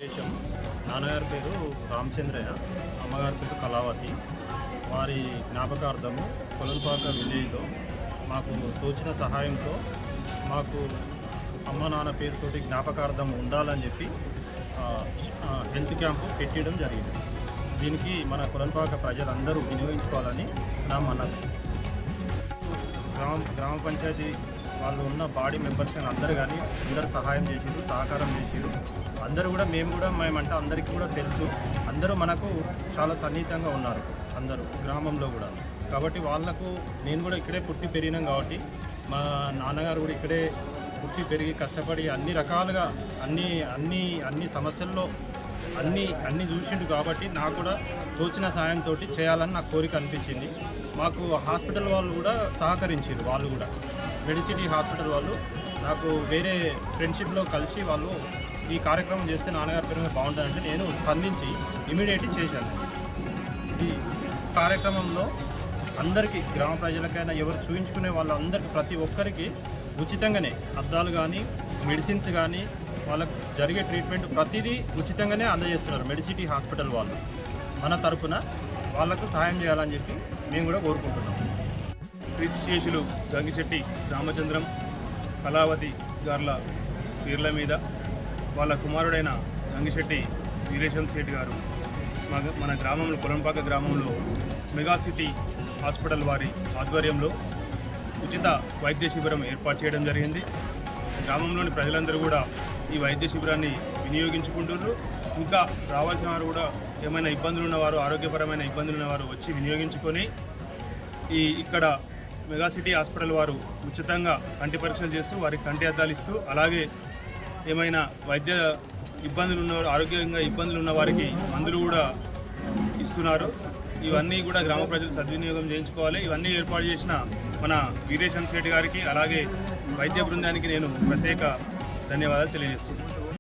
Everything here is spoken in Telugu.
దేశం నాన్నగారి పేరు రామచంద్రయ్య, అమ్మగారి పేరు కళావతి. వారి జ్ఞాపకార్థము కొలనుపాక విలేజ్లో మాకు తోచిన సహాయంతో మాకు అమ్మ నాన్న పేరుతోటి జ్ఞాపకార్థం ఉండాలని చెప్పి హెల్త్ క్యాంపు పెట్టడం జరిగింది. దీనికి మన కొలనుపాక ప్రజలందరూ వినియోగించుకోవాలని నా మనవి. గ్రామ పంచాయతీ వాళ్ళు ఉన్న బాడీ మెంబర్స్ అని అందరూ కానీ అందరూ సహాయం చేసిరు, సహకారం చేసిరు. అందరూ కూడా మేమంటే అందరికీ కూడా తెలుసు. అందరూ మనకు చాలా సన్నిహితంగా ఉన్నారు అందరూ గ్రామంలో కూడా. కాబట్టి వాళ్ళకు నేను కూడా ఇక్కడే పుట్టి పెరిగినాం కాబట్టి మా నాన్నగారు కూడా ఇక్కడే పుట్టి పెరిగి కష్టపడి అన్ని రకాలుగా అన్ని సమస్యల్లో అన్నీ చూసిండు. కాబట్టి నాకు కూడా తోచిన సాయంతో చేయాలని నాకు కోరిక అనిపించింది. మాకు హాస్పిటల్ వాళ్ళు కూడా సహకరించారు. వాళ్ళు కూడా మెడిసిటీ హాస్పిటల్ వాళ్ళు నాకు వేరే ఫ్రెండ్షిప్లో కలిసి వాళ్ళు ఈ కార్యక్రమం చేస్తే నాన్నగారి పేరు మీద బాగుంటుందంటే నేను స్పందించి ఇమీడియట్లీ చేశాను. ఈ కార్యక్రమంలో అందరికీ గ్రామ ప్రజలకైనా ఎవరు చూయించుకునే వాళ్ళందరికీ ప్రతి ఒక్కరికి ఉచితంగానే అద్దాలు కానీ మెడిసిన్స్ కానీ వాళ్ళకు జరిగే ట్రీట్మెంట్ ప్రతిదీ ఉచితంగానే అందజేస్తున్నారు మెడిసిటీ హాస్పిటల్ వాళ్ళు. మన తరపున వాళ్లకు సహాయం చేయాలని చెప్పి మేము కూడా కోరుకుంటున్నాం. కీర్తిశేషులు గంగిశెట్టి రామచంద్రం, కళావతి గార్ల పేర్ల మీద వాళ్ళ కుమారుడైన గంగిశెట్టి వీరేశం శెట్టి గారు మన గ్రామంలో కొలనుపాక గ్రామంలో మెగా సిటీ హాస్పిటల్ వారి ఆధ్వర్యంలో ఉచిత వైద్య శిబిరం ఏర్పాటు చేయడం జరిగింది. గ్రామంలోని ప్రజలందరూ కూడా ఈ వైద్య శిబిరాన్ని వినియోగించుకుంటున్నారు. ఇంకా రావాల్సిన వారు కూడా ఏమైనా ఇబ్బందులు ఉన్నవారు, ఆరోగ్యపరమైన ఇబ్బందులు ఉన్నవారు వచ్చి వినియోగించుకొని ఇక్కడ మెగా సిటీ హాస్పిటల్ వారు ఉచితంగా కంటి పరీక్షలు చేస్తూ వారికి కంటి అద్దాలు ఇస్తూ, అలాగే ఏమైనా వైద్య ఇబ్బందులు ఉన్నవారు, ఆరోగ్యంగా ఇబ్బందులు ఉన్న వారికి మందులు కూడా ఇస్తున్నారు. ఇవన్నీ కూడా గ్రామ ప్రజలు సద్వినియోగం చేయించుకోవాలి. ఇవన్నీ ఏర్పాటు చేసిన మన వీరేశం శెట్టి గారికి అలాగే వైద్య బృందానికి నేను ప్రత్యేక ధన్యవాదాలు తెలియజేస్తున్నాను.